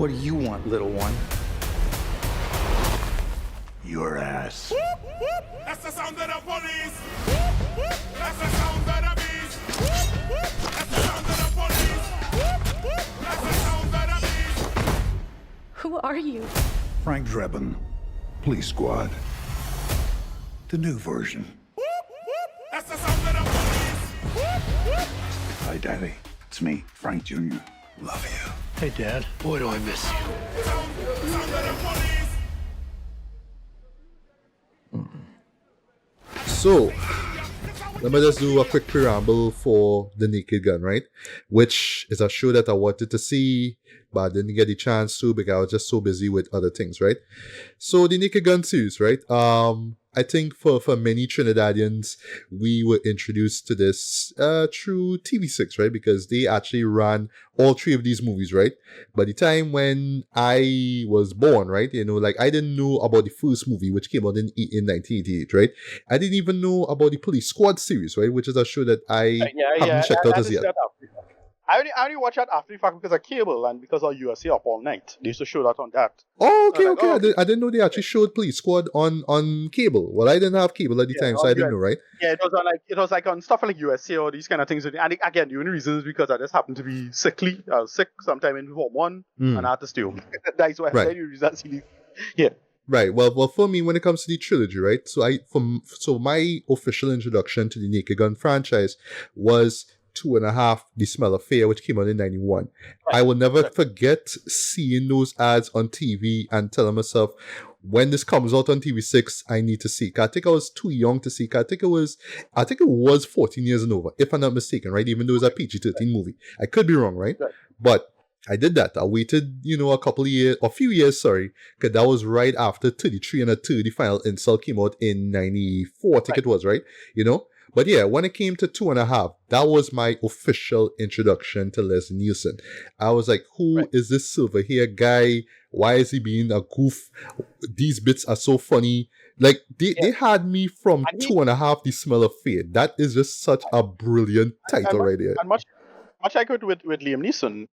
What do you want, little one? Your ass. That's the sound of the police. That's the sound of the beast. That's the sound of the police. That's the sound of the beast. Who are you? Frank Drebin. Police Squad. The new version. That's the sound of the police. Hi, Daddy. It's me, Frank Jr. Love you. Hey, Dad. Boy, do I miss you. Sound of the police. So, let me just do a quick preamble for The Naked Gun, right? Which is a show that I wanted to see, but I didn't get the chance to because I was just so busy with other things, right? So, The Naked Gun series, right? I think for many Trinidadians, we were introduced to this through TV6, right? Because they actually ran all three of these movies, right? By the time when I was born, right? You know, like I didn't know about the first movie, which came out in 1988, right? I didn't even know about the Police Squad series, right? Which is a show that I haven't checked out as yet. I only watch that after the fact because of cable and because of USA Up All Night. They used to show that on that. Oh, okay, Like, okay. I didn't know they actually showed Police Squad on cable. Well, I didn't have cable at the time, so I didn't know, right? Yeah, it was like on stuff like USA or these kind of things. And again, the only reason is because I just happened to be sickly. I was sick sometime in Form 1 and I had to stay home. That's why Right. I reason that's really, yeah. Right. Well, for me, when it comes to the trilogy, right? So my official introduction to the Naked Gun franchise was 2.5, The Smell of Fear, which came out in 91. Right. I will never forget seeing those ads on TV and telling myself, when this comes out on TV6, I need to see it. I think I was too young to see it. I think it was 14 years and over, if I'm not mistaken, right? Even though it's a PG-13 movie. I could be wrong, right? But I did that. I waited, a few years, because that was right after 33 and a 30, the final insult came out in 94, I think it was, right? But yeah, when it came to 2.5, that was my official introduction to Leslie Nielsen. I was like, who is this silver hair guy? Why is he being a goof? These bits are so funny. Like, they had me from 2.5, The Smell of Fear. That is just such a brilliant title right there. And much like with Liam Neeson,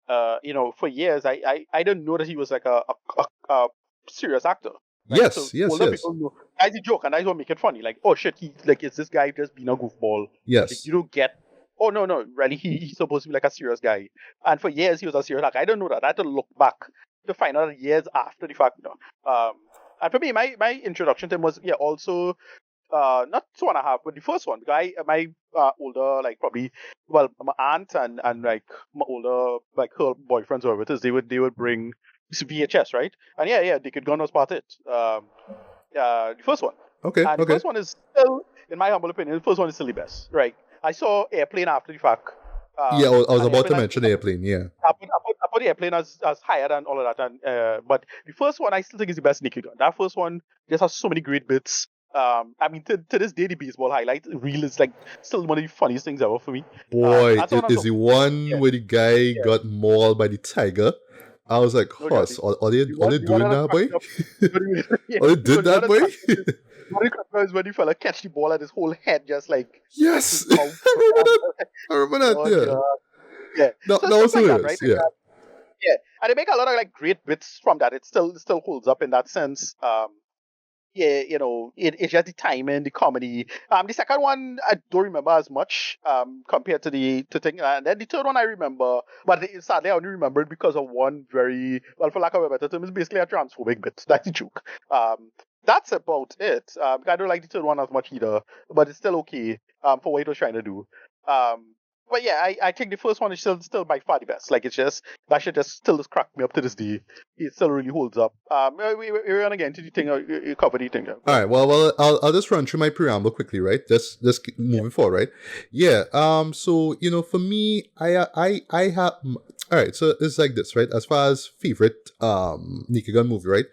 for years, I didn't know that he was like a serious actor. Right? Yes. People know, that's a joke, and I don't make it funny. Like, oh shit, is this guy just being a goofball? Yes. Like, you don't get. Oh no, really, he's supposed to be like a serious guy. And for years, he was a serious. Like, I don't know that. I had to look back to find out years after the fact. And for me, my introduction to him was also not 2.5, but the first one. Because my older, like probably, my aunt and like my older, like her boyfriends were with us. They would bring VHS, right? And Naked Gun was part of it. The first one. Okay. And the first one is still, in my humble opinion, the first one is still the best, right? I saw Airplane after the fact. I was about to mention Airplane, yeah. I put the Airplane as higher than all of that. And but the first one, I still think is the best Naked Gun. That first one just has so many great bits. I mean, to this day, the baseball highlight reel is like still one of the funniest things ever for me. Boy, is the one where the guy got mauled by the tiger. I was like, Hoss, are they doing that, boy? Are they did that, boy? What is when the fella catch the ball and his whole head just like... Yes! I remember that, yeah. That was hilarious, right? yeah. Yeah, and they make a lot of like great bits from that. It still holds up in that sense. It's just the timing, the comedy. The second one I don't remember as much compared to the thing, and then the third one I remember, but sadly I only remember it because of one very, well, for lack of a better term, it's basically a transphobic bit. That's a joke. That's about it. I don't like the third one as much either, but it's still okay for what it was trying to do. But yeah, I think the first one is still by far the best. Like, it's just, that shit just still just cracked me up to this day. It still really holds up. We're gonna get into the thing, you cover the thing. All right, well, I'll just run through my preamble quickly, right? Just moving forward, right? Yeah, so, for me, I have, all right, so it's like this, right? As far as favorite Naked Gun movie, right?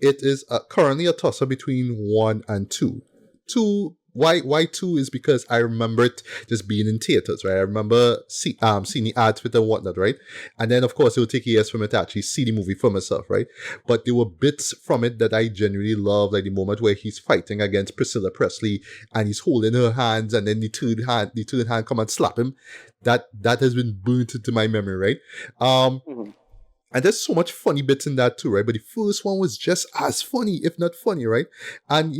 It is currently a toss-up between 1 and 2. 2, why 2 is because I remember it just being in theaters, right? I remember seeing the ads with it and whatnot, right? And then, of course, it would take years for me to actually see the movie for myself, right? But there were bits from it that I genuinely love, like the moment where he's fighting against Priscilla Presley and he's holding her hands, and then the third hand come and slap him. That has been burnt into my memory, right? And there's so much funny bits in that too, right? But the first one was just as funny, if not funny, right? And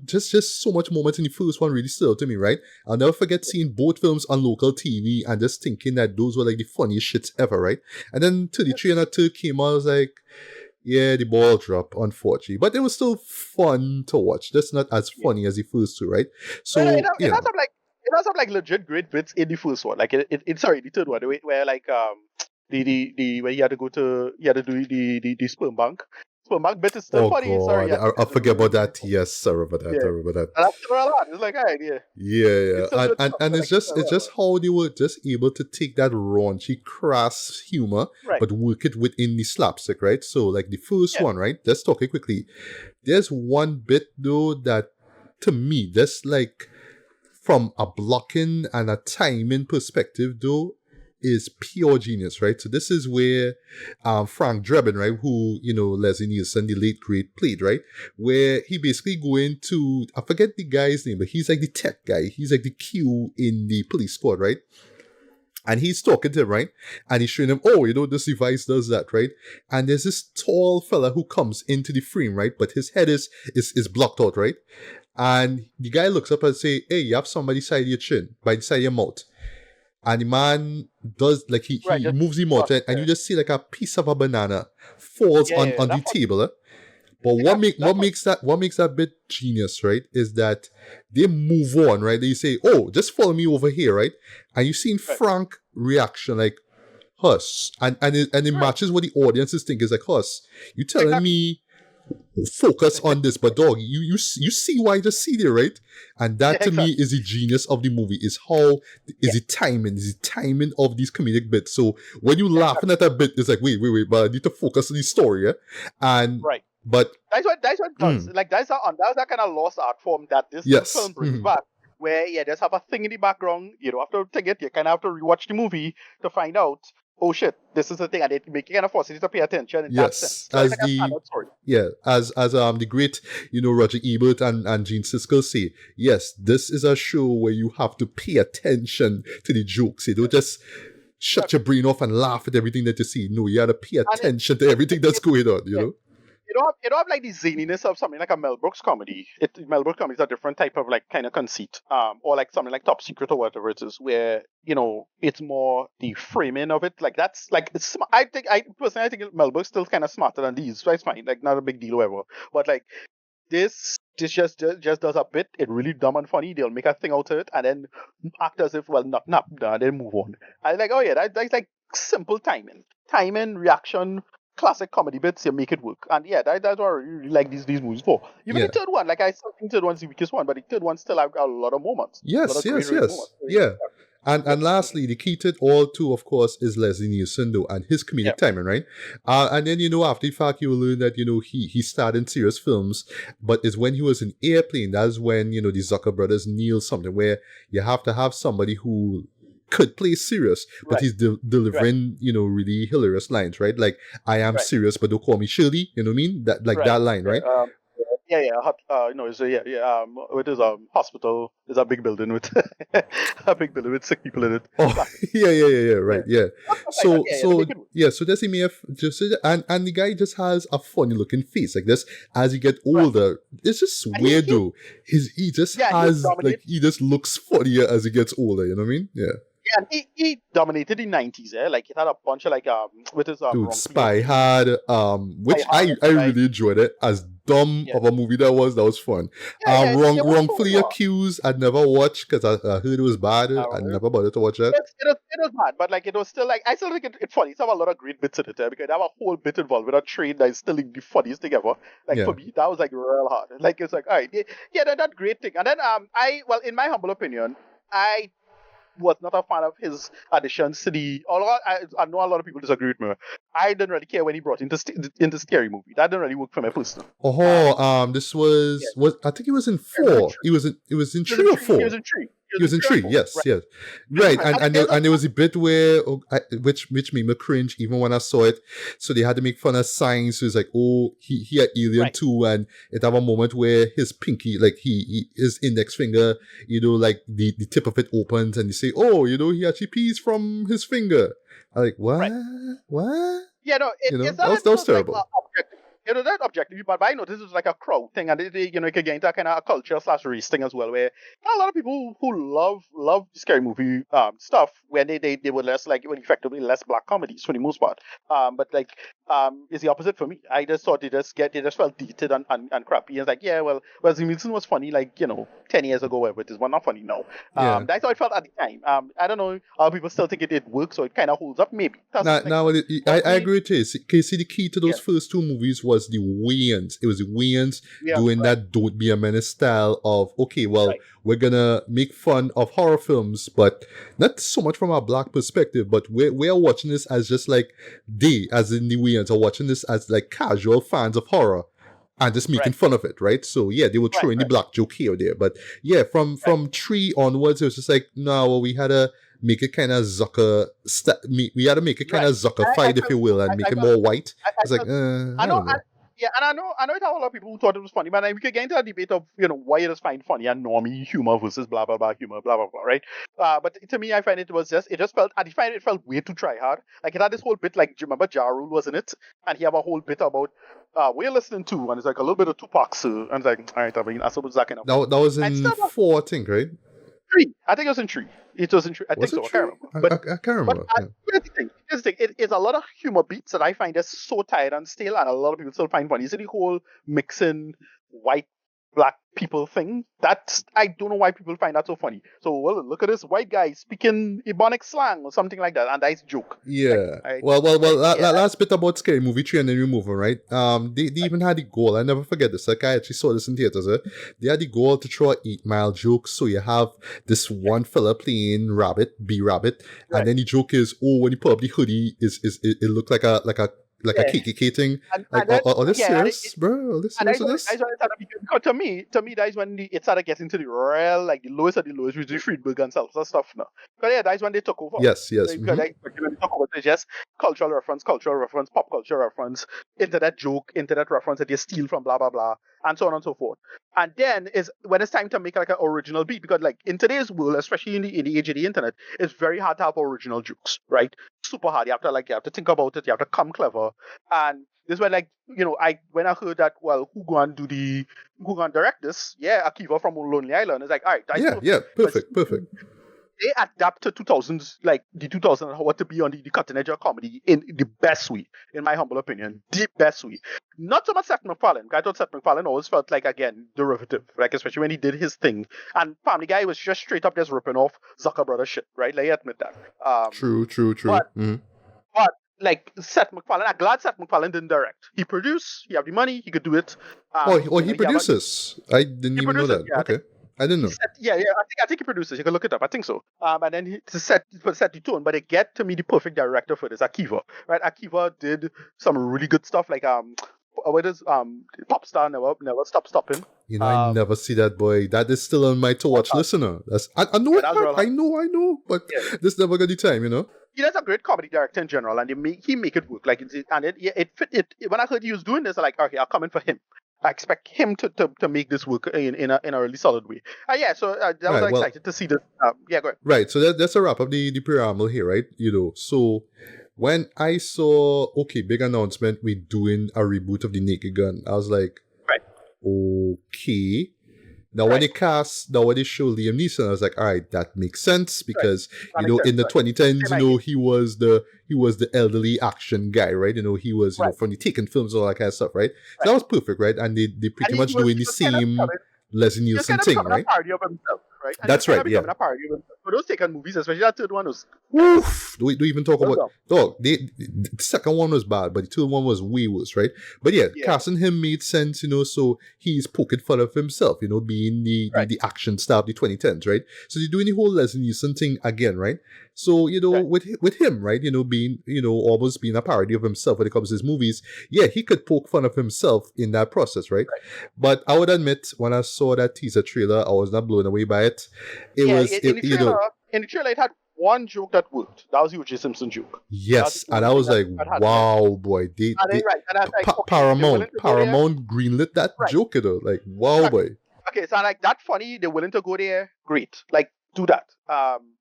just so much moments in the first one really stood out to me, right? I'll never forget seeing both films on local TV and just thinking that those were like the funniest shits ever, right? And then 33 and a 2 came out, I was like, yeah, the ball dropped, unfortunately. But it was still fun to watch. Just not as funny as the first two, right? So, it has some like legit great bits in the first one. Like the third one, where like the where you had to do the sperm bank. Sperm bank bit is still funny. God, Sorry, I forget about that. Yes, sorry about that. Yeah. I remember that. And after a lot, it's like, all right, yeah. Yeah. It's And it's just how they were just able to take that raunchy, crass humor, Right. but work it within the slapstick, right? So, like the first one, right? Let's talk it quickly. There's one bit though that, to me, that's like from a blocking and a timing perspective, though, is pure genius, right? So this is where Frank Drebin, right, who, Leslie Nielsen, the late great, played, right? Where he basically going to, I forget the guy's name, but he's like the tech guy. He's like the Q in the police squad, right? And he's talking to him, right? And he's showing him, this device does that, right? And there's this tall fella who comes into the frame, right? But his head is blocked out, right? And the guy looks up and say, hey, you have somebody side your chin, by the side of your mouth. And the man does, like, he moves the mouth, and you just see like a piece of a banana falls on the table. But what makes that bit genius, right, is that they move on, right? They say, oh, just follow me over here, right? And you've seen Frank reaction, like, hush. And it matches what the audience is thinking. It's like, hush, you telling me focus on this, but dog, you see why I just see there, right? And that to me is the genius of the movie, is the timing of these comedic bits. So when you laughing at that bit, it's like, wait, but I need to focus on the story, and but that's what it does. Like that's that kind of lost art form that this film brings back, where just have a thing in the background. You don't have to take it. You kind of have to rewatch the movie to find out, oh shit, this is the thing, and it make you kind of force you to pay attention in that sense. So as the great, Roger Ebert and Gene Siskel say, yes, this is a show where you have to pay attention to the jokes. You don't just shut your brain off and laugh at everything that you see. No, you have to pay attention to everything that's going on, you know? You don't have like the zaniness of something like a Mel Brooks comedy. Mel Brooks comedy is a different type of like kind of conceit, or like something like Top Secret or whatever it is, where it's more the framing of it. Like that's like I personally think Mel Brooks still kind of smarter than these. So it's fine, like not a big deal or whatever. But like this just does a bit. It really dumb and funny. They'll make a thing out of it and then act as if and then move on. I like, oh yeah, that's like simple timing, reaction. Classic comedy bits, you make it work. And yeah, that's what I really like these movies for. Even the third one, like I still think the third one's the weakest one, but the third one still have a lot of moments. Yes. Yeah. And lastly, the key to it all too, of course, is Leslie Nielsen though, and his comedic timing, right? And then, after the fact, you will learn that, he starred in serious films, but it's when he was in Airplane, that's when, the Zucker brothers nailed something where you have to have somebody who could play serious, but he's delivering, really hilarious lines, right? Like, I am serious, but don't call me Shirley, you know what I mean? That line, right? It is a hospital. There's a big building with sick people in it. Oh, right. So does he have just and the guy just has a funny looking face like this as he get older. It's just weird though. He just looks funnier as he gets older. You know what I mean? Yeah. Yeah, and he dominated the 90s, Like, he had a bunch of, like, with his... Spy Hard, which I really enjoyed it. As dumb of a movie that was fun. Wrongfully Accused, I'd never watched, because I heard it was bad. I never bothered to watch it. It was bad, but, like, it was still, like, I still think it's funny. It's have a lot of great bits in it, because they have a whole bit involved with a train that is still the funniest thing ever. Like, for me, that was, like, real hard. Like, it's like, all right, that great thing. And then, in my humble opinion, I was not a fan of his additions to the. Although I know a lot of people disagree with me. I didn't really care when he brought into Scary Movie. That didn't really work for me personally. This was I think it was in 4. It was in 3 or 4. He was in 3. He was in 3, yes. Right, and there was a bit where, which made me cringe even when I saw it. So they had to make fun of signs. So it's like, oh, he had Alien too, and it have a moment where his pinky, like his index finger, like the tip of it opens, and you say, oh, he actually pees from his finger. I'm like, what? What? Yeah, no, it's not that That it was was like terrible. objective. That objective, but I noticed it was like a crowd thing, and it could get into a kind of a culture slash race thing as well, where a lot of people who love scary movie stuff when they were less like well, effectively less black comedies for the most part. But like it's the opposite for me. I just thought they just felt dated and crappy. It's like Leslie Nielsen was funny like 10 years ago, whatever it is, but not funny now. Yeah. That's how I felt at the time. I don't know how people still think it works, so it kind of holds up. Maybe. Now, I agree with you. See, the key to those first two movies was the Wayans. It was the Wayans doing that "Don't Be a Menace" style of okay, well, we're gonna make fun of horror films, but not so much from a black perspective. But we're watching this as just like they, as in the Wayans, are watching this as like casual fans of horror. And just making fun of it, right? So yeah, they were throwing the black joke here or there, but yeah, from 3 onwards, it was just like no, well, we had to make it kind of Zucker. We had to make it kind of Zuckified, if you will, and make it more white. It's like I don't know. I know it had a lot of people who thought it was funny, but we could get into a debate of why it is find funny and normie humor versus blah blah blah humor, blah blah blah, right? But to me, I find it just felt I find it felt way too try hard. Like it had this whole bit, like do you remember Ja Rule was in it, and he have a whole bit about we're listening to, and it's like a little bit of Tupac, and it's like all right, I mean I suppose that kind of that was in 4, I think, right? 3. I think it was in 3. It was in 3. I think so. I can't remember. I can't remember. But here's the thing. It is a lot of humor beats that I find is so tired and stale, and a lot of people still find funny. So the whole mixing white black people thing, that's I don't know why people find that so funny. So well, look at this white guy speaking Ebonic slang or something like that, and that's a joke. Yeah. That last bit about Scary Movie 3 and then we move on, right? They even had the goal. I never forget this. Like I actually saw this in theaters. They had the goal to throw an 8 Mile joke. So you have this one fella playing B Rabbit, and then the joke is, oh, when he put up the hoodie, it looked like a KKK thing. This serious, bro? This serious with this? Because to me, that's when it started getting to the real, like the lowest of the lowest, which is Friedberg and stuff stuff now. Because that's when they took over. Yes. Because they took over, it's just cultural reference, pop culture reference, internet joke, internet reference that they steal from blah blah blah, and so on and so forth. And then is when it's time to make like an original beat, because like in today's world, especially in the age of the internet, it's very hard to have original jokes, right? Super hard. You have to think about it. You have to come clever. And this was like, when I heard that, well, who gonna direct this? Yeah, Akiva from Lonely Island. It's like, all right, that's perfect. They adapt to 2000s, like the 2000s, how to be on the cutting edge of comedy in the best way, in my humble opinion, the best way. Not so much Seth MacFarlane. I thought Seth MacFarlane always felt like, again, derivative, like especially when he did his thing. And Family Guy was just straight up just ripping off Zucker Brothers shit, right? Like, I admit that. True. But like Seth MacFarlane, I'm glad Seth MacFarlane didn't direct. He produced. He had the money. He could do it. He produces. I didn't even know that. Yeah, okay. I didn't know. I think he produces. You can look it up. I think so. And then to set the tone, but they get to me the perfect director for this, Akiva. Right? Akiva did some really good stuff, like what is Pop Star Never Stop Stopping. I never see that, boy. That is still on my to watch listener. I know I know, but this never got the time, He does a great comedy director in general, and he make it work. Like it fit. When I heard he was doing this, I'm like, okay, I'll come in for him. I expect him to make this work in a really solid way. So I was excited to see this. Go ahead. Right, so that's a wrap up the preamble here, right? So when I saw, big announcement, we're doing a reboot of The Naked Gun, I was like, right, okay. Now when they show Liam Neeson, I was like, all right, that makes sense because in the 2010s, he was the elderly action guy, right? He was from the Taken films and all that kind of stuff, right? So that was perfect, right? And they pretty much doing the same Leslie Nielsen thing, right? Parody of himself, right? And that's right, yeah. A parody of himself. For those Taken movies, especially that third one was oof. Do we even talk about the second one was bad, but the third one was way worse, right? But casting him made sense, so he's poking fun of himself, being the action star of the 2010s, right? So they're doing the whole Leslie Nielsen thing again, right? So, with him, right, being, almost being a parody of himself when it comes to his movies, he could poke fun of himself in that process, right? But I would admit, when I saw that teaser trailer, I was not blown away by it. In the trailer, it had one joke that worked. That was the O.J. Simpson joke. Yes, and I was like, wow, boy. Paramount greenlit that joke, like, wow, boy. Okay, so like, that funny, they're willing to go there, great. Like, do that.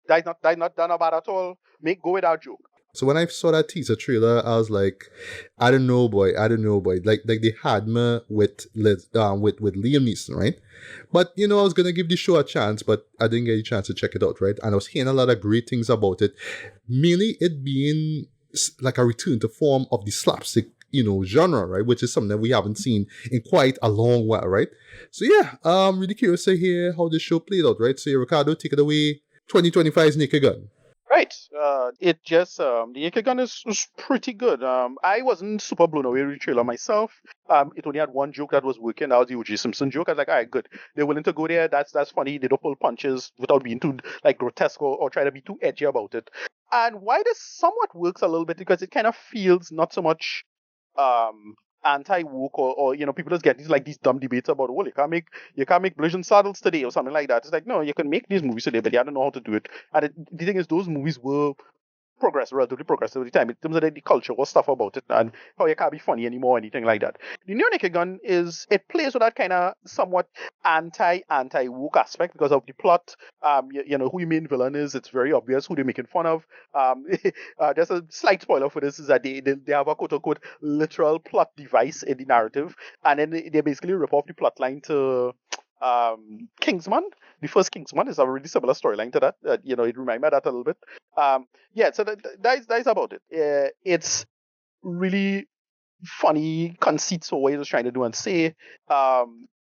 That's not done about at all. Go with our joke. So when I saw that teaser trailer, I was like, I don't know, boy. Like they had me with Liam Neeson, right? But I was gonna give the show a chance, but I didn't get a chance to check it out, right? And I was hearing a lot of great things about it, mainly it being like a return to form of the slapstick, genre, right? Which is something that we haven't seen in quite a long while, right? So yeah, I'm really curious to hear how this show played out, right? So Ricardo, take it away. 2025's Naked Gun. Right. It just the Naked Gun is pretty good. I wasn't super blown away with the trailer myself. It only had one joke that was working. That was the O.J. Simpson joke. I was like, all right, good. They're willing to go there. That's funny. They don't pull punches without being too like grotesque or try to be too edgy about it. And why this somewhat works a little bit because it kind of feels not so much anti-woke or people just get these dumb debates about, well, you can't make Blazing Saddles today or something like that. It's like, no, you can make these movies today, but you don't know how to do it. And the thing is, those movies were relatively progressive at the time in terms of the cultural stuff about it and how you can't be funny anymore or anything like that. The new Naked Gun it plays with that kind of somewhat anti-woke aspect because of the plot. Who your main villain is. It's very obvious who they're making fun of. Just a slight spoiler for this is that they have a quote-unquote literal plot device in the narrative, and then they basically rip off the plot line to Kingsman. The first Kingsman is a really similar storyline to that. It reminds me of that a little bit. So that's about it. It's really funny conceits for what he was trying to do and say.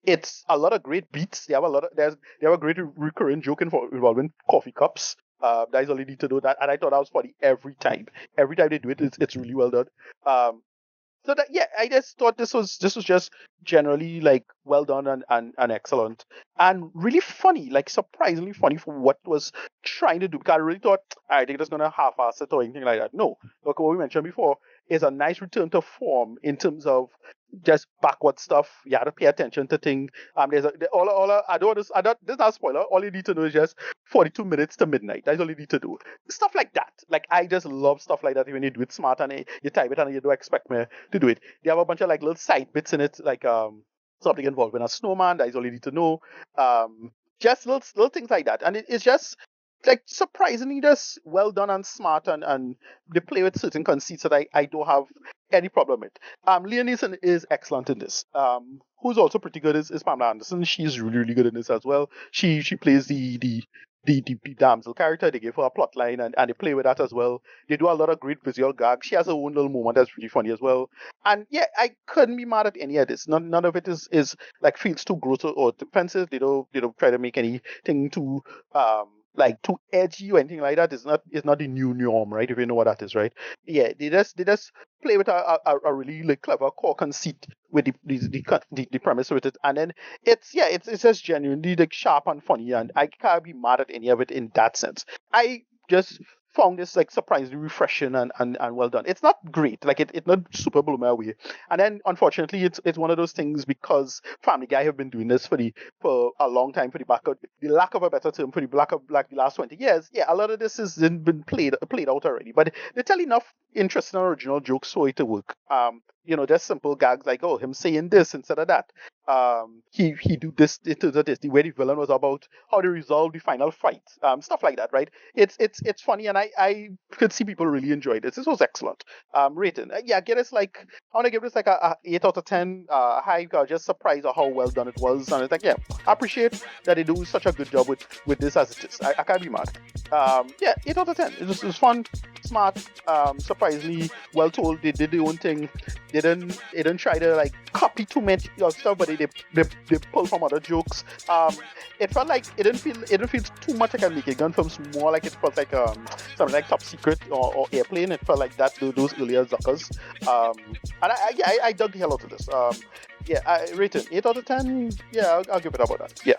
It's a lot of great beats. They have a great recurring joke involving coffee cups. That's all you need to do that, and I thought that was funny every time. Every time they do it, it's really well done. I just thought this was just generally like well done and excellent and really funny, like surprisingly funny for what it was trying to do. Because I really thought, I think it's gonna half-ass it or anything like that. No, like what we mentioned before, is a nice return to form in terms of just backward stuff. You have to pay attention to things. This is not a spoiler. All you need to know is just 42 minutes to midnight. That's all you need to do. Stuff like that. Like, I just love stuff like that when you do it smart and you type it and you don't expect me to do it. They have a bunch of like little side bits in it, like something involving a snowman. That is all you need to know. Just little things like that. And it's just like surprisingly just well done and smart and they play with certain conceits that I don't have any problem with. Liam Neeson is excellent in this. Who's also pretty good is Pamela Anderson. She's really, really good in this as well. She plays the damsel character. They give her a plot line and they play with that as well. They do a lot of great visual gags. She has her own little moment that's really funny as well. And yeah, I couldn't be mad at any of this. None of it is like feels too gross or defensive. They don't try to make anything too like too edgy or anything like that. It's not the new norm, right? If you know what that is, right? Yeah, they just play with a really like clever core conceit with the premise with it, and then it's just genuinely like sharp and funny, and I can't be mad at any of it in that sense. I just found this like surprisingly refreshing and well done. It's not great, like it's not super blew my away. And then unfortunately it's one of those things because Family Guy have been doing this for a long time, for the lack of a better term, for the last 20 years. Yeah, a lot of this has been played out already, but they tell enough interesting and original jokes for it to work. Just simple gags like, oh, him saying this instead of that. He do this into this. The way the villain was about how they resolve the final fight. Stuff like that, right? It's funny, and I could see people really enjoy this. This was excellent. Rating, give this I want to give this like a 8 out of 10. High, just surprised at how well done it was, and it's like, yeah, I appreciate that they do such a good job with this as it is. I can't be mad. 8 out of 10. It was fun, smart, surprisingly well told. They did their own thing. They didn't try to like copy too much stuff, but they pull from other jokes. It felt like it didn't feel too much like a Naked Gun film. It's more like it felt like something like Top Secret or Airplane. It felt like that those earlier Zuckers. And I dug the hell out of this. Rated 8 out of 10. Yeah, I'll give it about that. Yeah.